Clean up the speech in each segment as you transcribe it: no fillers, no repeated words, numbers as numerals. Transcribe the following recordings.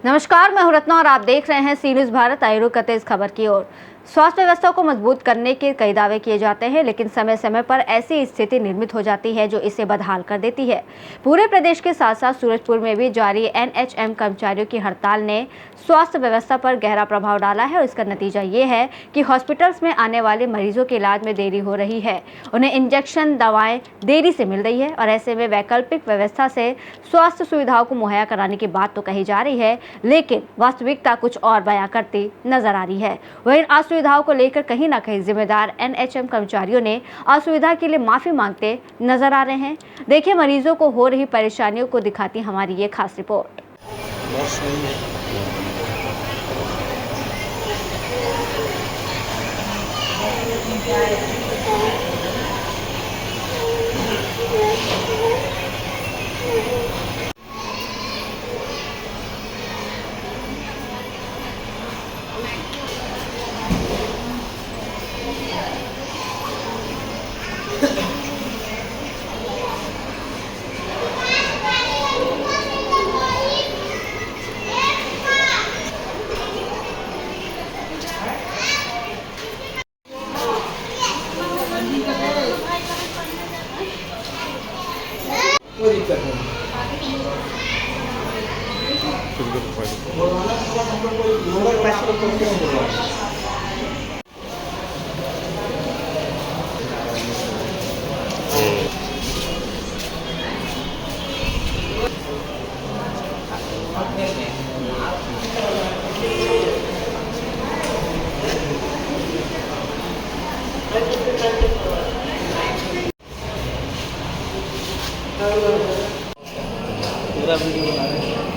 नमस्कार, मैं हूं रत्ना और आप देख रहे हैं सी न्यूज़ भारत। आइए रुक करते इस खबर की ओर। स्वास्थ्य व्यवस्था को मजबूत करने के कई दावे किए जाते हैं, लेकिन समय समय पर ऐसी स्थिति निर्मित हो जाती है जो इसे बदहाल कर देती है। पूरे प्रदेश के साथ साथ सूरजपुर में भी जारी एनएचएम कर्मचारियों की हड़ताल ने स्वास्थ्य व्यवस्था पर गहरा प्रभाव डाला है और इसका नतीजा ये है कि हॉस्पिटल्स में आने वाले मरीजों के इलाज में देरी हो रही है, उन्हें इंजेक्शन दवाएं देरी से मिल रही है और ऐसे में वैकल्पिक व्यवस्था से स्वास्थ्य सुविधाओं को मुहैया कराने की बात तो कही जा रही है, लेकिन वास्तविकता कुछ और बयां करती नजर आ रही है। वहीं असुविधाओं को लेकर कहीं ना कहीं जिम्मेदार एनएचएम कर्मचारियों ने असुविधा के लिए माफी मांगते नजर आ रहे हैं। देखिए, मरीजों को हो रही परेशानियों को दिखाती हमारी ये खास रिपोर्ट। कोई दिक्कत नहीं। पूरा वीडियो बना रहे हैं।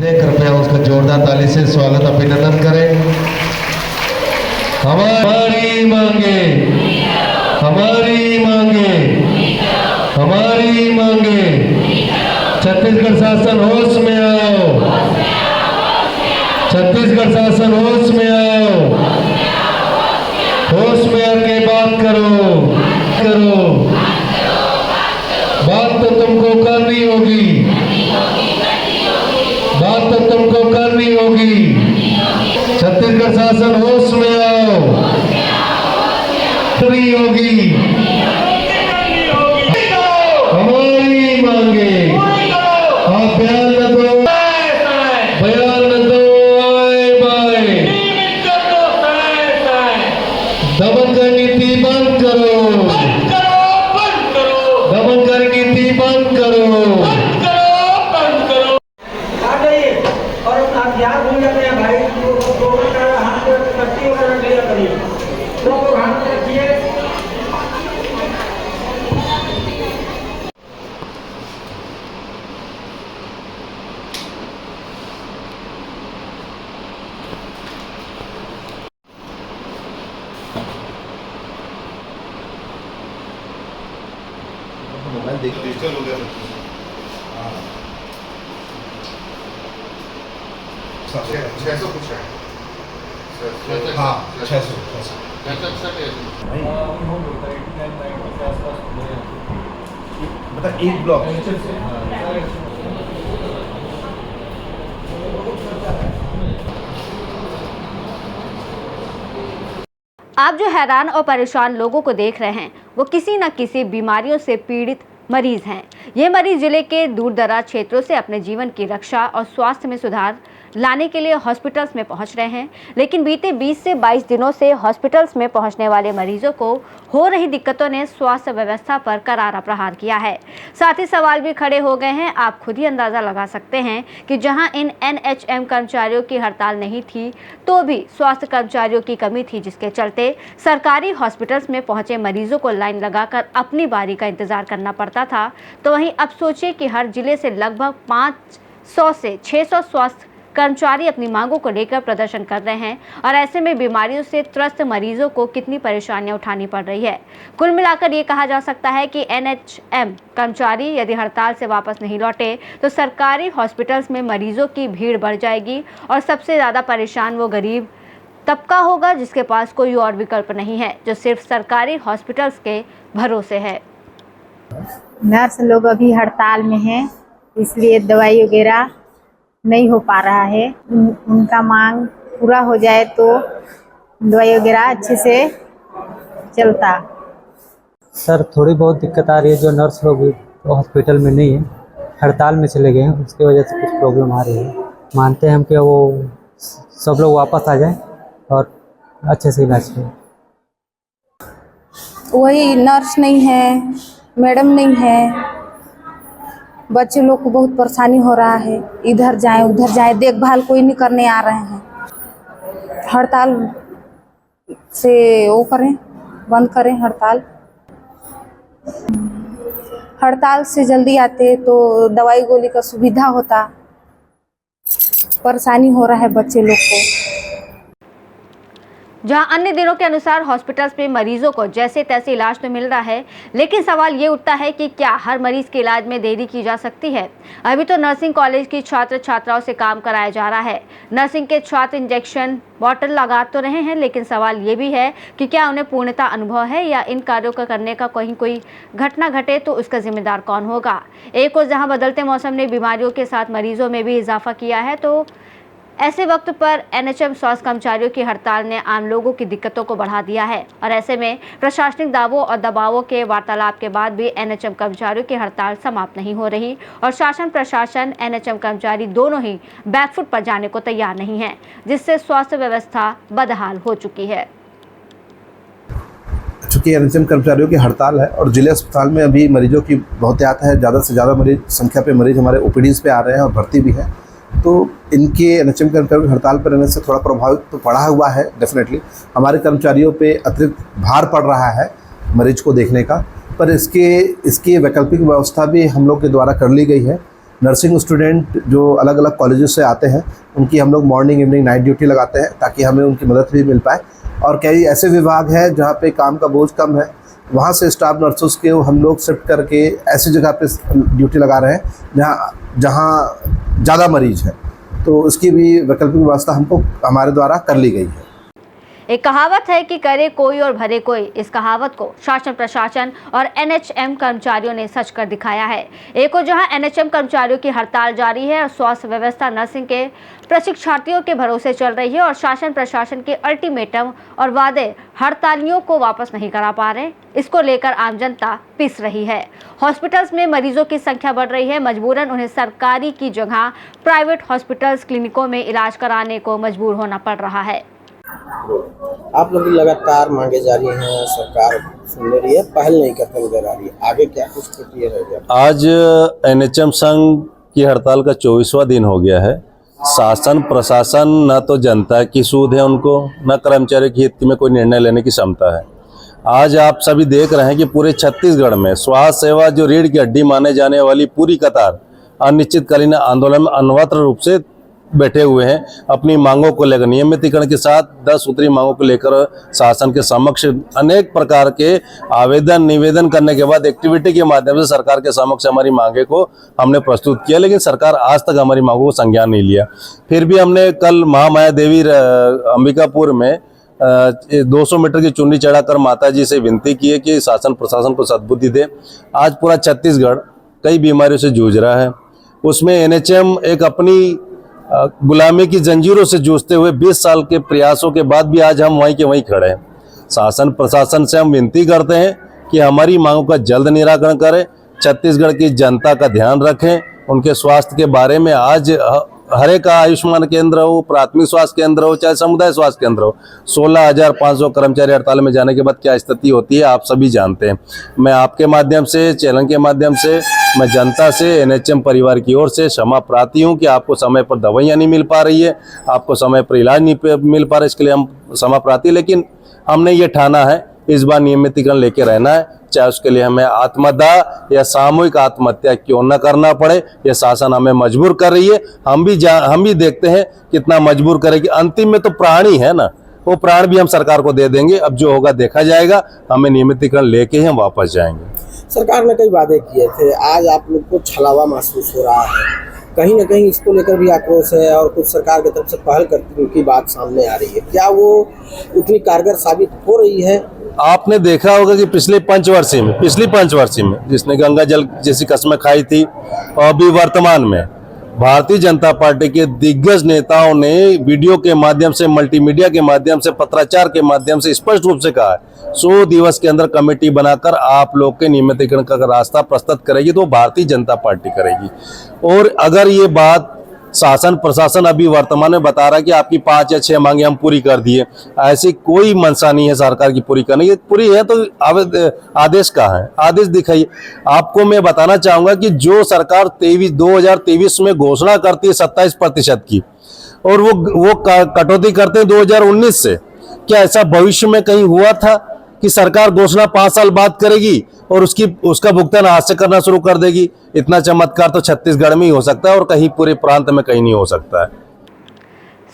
कृपया उसका जोरदार ताली से स्वागत अभिनंदन करें। हमारी मांगे, हमारी मांगे, हमारी मांगे। छत्तीसगढ़ शासन होश में आओ, छत्तीसगढ़ शासन होश में आओ, होश में आके बात करो, करो बात तो तुमको करनी होगी, बात तो तुमको करनी होगी। छत्तीसगढ़ शासन होश में आओ, करनी होगी। हमारी मांगे, आप बयान न दो, बयान न दो, आए बाए। दमन का नीति बंद करो, दमन का नीति बंद करो। डिजिटल हो गया सब कुछ। 600 कुछ है। हाँ 600 मतलब एक ब्लॉक। आप जो हैरान और परेशान लोगों को देख रहे हैं वो किसी न किसी बीमारियों से पीड़ित मरीज हैं। ये मरीज जिले के दूर दराज क्षेत्रों से अपने जीवन की रक्षा और स्वास्थ्य में सुधार लाने के लिए हॉस्पिटल्स में पहुंच रहे हैं, लेकिन बीते 20 से 22 दिनों से हॉस्पिटल्स में पहुंचने वाले मरीजों को हो रही दिक्कतों ने स्वास्थ्य व्यवस्था पर करारा प्रहार किया है। साथ ही सवाल भी खड़े हो गए हैं। आप खुद ही अंदाजा लगा सकते हैं कि जहां इन NHM कर्मचारियों की हड़ताल नहीं थी तो भी स्वास्थ्य कर्मचारियों की कमी थी, जिसके चलते सरकारी हॉस्पिटल्स में पहुंचे मरीजों को लाइन लगाकर अपनी बारी का इंतजार करना पड़ता था। तो वहीं अब सोचिए कि हर जिले से लगभग 500 से 600 स्वास्थ्य कर्मचारी अपनी मांगों को लेकर प्रदर्शन कर रहे हैं और ऐसे में बीमारियों से त्रस्त मरीजों को कितनी परेशानियां उठानी पड़ रही है। कुल मिलाकर ये कहा जा सकता है कि NHM कर्मचारी यदि हड़ताल से वापस नहीं लौटे तो सरकारी हॉस्पिटल्स में मरीजों की भीड़ बढ़ जाएगी और सबसे ज़्यादा परेशान वो गरीब तबका होगा जिसके पास कोई और विकल्प नहीं है, जो सिर्फ सरकारी हॉस्पिटल्स के भरोसे है। नर्स लोग अभी हड़ताल में हैं, इसलिए दवाई वगैरह नहीं हो पा रहा है। उनका मांग पूरा हो जाए तो दवाई वगैरह अच्छे से चलता। सर थोड़ी बहुत दिक्कत आ रही है, जो नर्स लोग हॉस्पिटल में नहीं है, हड़ताल में चले गए हैं, उसकी वजह से कुछ प्रॉब्लम आ रही है। मानते हैं हम कि वो सब लोग वापस आ जाएं और अच्छे से इलाज करें। वही नर्स नहीं है, मैडम नहीं है, बच्चे लोग को बहुत परेशानी हो रहा है। इधर जाएं उधर जाएं, देखभाल कोई नहीं करने आ रहे हैं। हड़ताल से वो करें, बंद करें हड़ताल। हड़ताल से जल्दी आते तो दवाई गोली का सुविधा होता। परेशानी हो रहा है बच्चे लोग को। जहां अन्य दिनों के अनुसार हॉस्पिटल्स में मरीजों को जैसे तैसे इलाज तो मिल रहा है, लेकिन सवाल ये उठता है कि क्या हर मरीज के इलाज में देरी की जा सकती है। अभी तो नर्सिंग कॉलेज की छात्र छात्राओं से काम कराया जा रहा है। नर्सिंग के छात्र इंजेक्शन बॉटल लगा तो रहे हैं, लेकिन सवाल ये भी है कि क्या उन्हें पूर्णतः अनुभव है या इन कार्यों का करने का कहीं कोई घटना घटे तो उसका जिम्मेदार कौन होगा। एक और जहाँ बदलते मौसम ने बीमारियों के साथ मरीजों में भी इजाफा किया है, तो ऐसे वक्त पर NHM स्वास्थ्य कर्मचारियों की हड़ताल ने आम लोगों की दिक्कतों को बढ़ा दिया है और ऐसे में प्रशासनिक दावों और दबावों के वार्तालाप के बाद भी NHM कर्मचारियों की हड़ताल समाप्त नहीं हो रही और शासन प्रशासन NHM कर्मचारी दोनों ही बैकफुट पर जाने को तैयार नहीं है, जिससे स्वास्थ्य व्यवस्था बदहाल हो चुकी है। चूँकि NHM कर्मचारियों की हड़ताल है और जिले अस्पताल में अभी मरीजों की बहुत आता है, ज़्यादा से ज़्यादा मरीज संख्या पे मरीज हमारे OPDs पे आ रहे हैं और भर्ती भी है, तो इनके NHM कर्मचारियों की हड़ताल पर रहने से थोड़ा प्रभावित तो पड़ा हुआ है। डेफिनेटली हमारे कर्मचारियों पे अतिरिक्त भार पड़ रहा है मरीज को देखने का, पर इसकी वैकल्पिक व्यवस्था भी हम लोग के द्वारा कर ली गई है। नर्सिंग स्टूडेंट जो अलग अलग कॉलेजेस से आते हैं उनकी हम लोग मॉर्निंग इवनिंग नाइट ड्यूटी लगाते हैं ताकि हमें उनकी मदद भी मिल पाए। और कई ऐसे विभाग हैं जहाँ पे काम का बोझ कम है, वहाँ से स्टाफ नर्सों के हम लोग शिफ्ट करके ऐसी जगह पे ड्यूटी लगा रहे हैं जहाँ ज़्यादा मरीज है, तो इसकी भी वैकल्पिक व्यवस्था हमको हमारे द्वारा कर ली गई है। एक कहावत है कि करे कोई और भरे कोई। इस कहावत को शासन प्रशासन और NHM कर्मचारियों ने सच कर दिखाया है। एक और जहां NHM कर्मचारियों की हड़ताल जारी है और स्वास्थ्य व्यवस्था नर्सिंग के प्रशिक्षार्थियों के भरोसे चल रही है और शासन प्रशासन के अल्टीमेटम और वादे हड़तालियों को वापस नहीं करा पा रहे, इसको लेकर आम जनता पिस रही है। हॉस्पिटल्स में मरीजों की संख्या बढ़ रही है, मजबूरन उन्हें सरकारी की जगह प्राइवेट हॉस्पिटल्स क्लिनिकों में इलाज कराने को मजबूर होना पड़ रहा है। आप लोग लगातार मांगे जारी हैं, सरकार सुन ले रही है, पहल नहीं करते नजर आ रही है, आगे क्या कुछ प्रक्रिया है? आज NHM संघ की हड़ताल का 24वां दिन हो गया है। शासन प्रशासन न तो जनता की सूध है उनको, न कर्मचारी के हित में कोई निर्णय लेने की क्षमता है। आज आप सभी देख रहे हैं कि पूरे छत्तीसगढ़ में स्वास्थ्य सेवा जो रीढ़ की हड्डी माने जाने वाली पूरी कतार अनिश्चितकालीन आंदोलन में अनवरत रूप से बैठे हुए हैं अपनी मांगों को लेकर, नियमितीकरण के साथ 10 सूत्री मांगों को लेकर शासन के समक्ष अनेक प्रकार के आवेदन निवेदन करने के बाद एक्टिविटी के माध्यम से सरकार के समक्ष हमारी मांगे को हमने प्रस्तुत किया, लेकिन सरकार आज तक हमारी मांगों को संज्ञान नहीं लिया। फिर भी हमने कल महामाया देवी अंबिकापुर में 200 मीटर की चुन्नी चढ़ाकर माता जी से विनती की है कि शासन प्रशासन को सद्बुद्धि दे। आज पूरा छत्तीसगढ़ कई बीमारियों से जूझ रहा है, उसमें एनएचएम एक अपनी गुलामी की जंजीरों से जूझते हुए 20 साल के प्रयासों के बाद भी आज हम वहीं के वहीं खड़े हैं। शासन प्रशासन से हम विनती करते हैं कि हमारी मांगों का जल्द निराकरण करें, छत्तीसगढ़ की जनता का ध्यान रखें, उनके स्वास्थ्य के बारे में आज हर एक आयुष्मान केंद्र हो, प्राथमिक स्वास्थ्य केंद्र हो, चाहे समुदाय स्वास्थ्य केंद्र हो, 16,500 कर्मचारी हड़ताल में जाने के बाद क्या स्थिति होती है आप सभी जानते हैं। मैं आपके माध्यम से, चैनल के माध्यम से, मैं जनता से, एनएचएम परिवार की ओर से क्षमा प्रार्थी हूं कि आपको समय पर दवाइयां नहीं मिल पा रही है, आपको समय पर इलाज नहीं मिल पा रहा है, इसके लिए हम क्षमा प्रार्थी। लेकिन हमने ये ठाना है इस बार नियमितीकरण लेके रहना है, चाहे उसके लिए हमें आत्मदाह या सामूहिक आत्महत्या क्यों न करना पड़े। ये शासन हमें मजबूर कर रही है, हम भी देखते हैं कितना मजबूर करेगी। अंतिम में तो प्राण ही है ना, वो प्राण भी हम सरकार को दे देंगे। अब जो होगा देखा जाएगा, हमें नियमितीकरण लेके ही हम वापस जाएंगे। सरकार ने कई वादे किए थे, आज आप लोग को छलावा महसूस हो रहा है, कहीं ना कहीं इसको लेकर भी आक्रोश है और कुछ सरकार की तरफ से पहल करने की बात सामने आ रही है, क्या वो उतनी कारगर साबित हो रही है? आपने देखा होगा कि पिछली पंचवर्षीय में जिसने गंगा जल जैसी कस्में खाई थी, और अभी वर्तमान में भारतीय जनता पार्टी के दिग्गज नेताओं ने वीडियो के माध्यम से, मल्टीमीडिया के माध्यम से, पत्राचार के माध्यम से स्पष्ट रूप से कहा है 100 दिवस के अंदर कमेटी बनाकर आप लोग के नियमितीकरण का रास्ता प्रस्तुत करेगी तो भारतीय जनता पार्टी करेगी। और अगर ये बात शासन प्रशासन अभी वर्तमान में बता रहा है कि आपकी 5 या 6 मांगे हम पूरी कर दिए, ऐसी कोई मंशा नहीं है सरकार की पूरी करने की। पूरी है तो आदेश कहाँ है? आदेश दिखाइए। आपको मैं बताना चाहूंगा कि जो सरकार 2023 में घोषणा करती है 27% की, और वो कटौती करते हैं 2019 से, क्या ऐसा भविष्य में कहीं हुआ था कि सरकार घोषणा 5 साल बाद करेगी और उसका भुगतान आज से करना शुरू कर देगी? इतना चमत्कार तो छत्तीसगढ़ में ही हो सकता है और कहीं पूरे प्रांत में कहीं नहीं हो सकता है।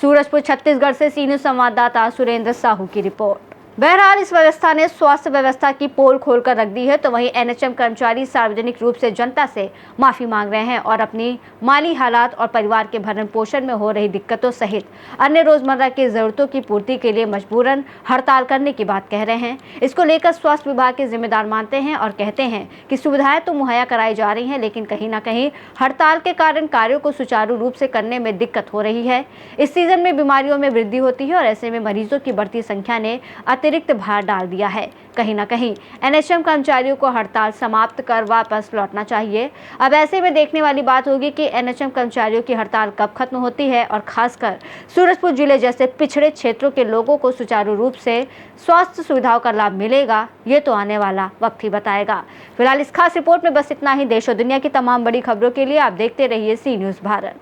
सूरजपुर छत्तीसगढ़ से सी न्यूज़ संवाददाता सुरेंद्र साहू की रिपोर्ट। बहरहाल इस व्यवस्था ने स्वास्थ्य व्यवस्था की पोल खोलकर रख दी है, तो वहीं एनएचएम कर्मचारी सार्वजनिक रूप से जनता से माफी मांग रहे हैं और अपनी माली हालात और परिवार के भरण पोषण में हो रही दिक्कतों सहित अन्य रोजमर्रा की जरूरतों की पूर्ति के लिए मजबूरन हड़ताल करने की बात कह रहे हैं। इसको लेकर स्वास्थ्य विभाग के जिम्मेदार मानते हैं और कहते हैं कि सुविधाएं तो मुहैया कराई जा रही हैं, लेकिन कहीं ना कहीं हड़ताल के कारण कार्यों को सुचारू रूप से करने में दिक्कत हो रही है। इस सीजन में बीमारियों में वृद्धि होती है और ऐसे में मरीजों की बढ़ती संख्या ने अतिरिक्त भार डाल दिया है। कहीं ना कहीं एनएचएम कर्मचारियों को हड़ताल समाप्त कर वापस लौटना चाहिए। अब ऐसे में देखने वाली बात होगी कि एनएचएम कर्मचारियों की हड़ताल कब खत्म होती है और खासकर सूरजपुर जिले जैसे पिछड़े क्षेत्रों के लोगों को सुचारू रूप से स्वास्थ्य सुविधाओं का लाभ मिलेगा, ये तो आने वाला वक्त ही बताएगा। फिलहाल इस खास रिपोर्ट में बस इतना ही। देश और दुनिया की तमाम बड़ी खबरों के लिए आप देखते रहिए सी न्यूज़ भारत।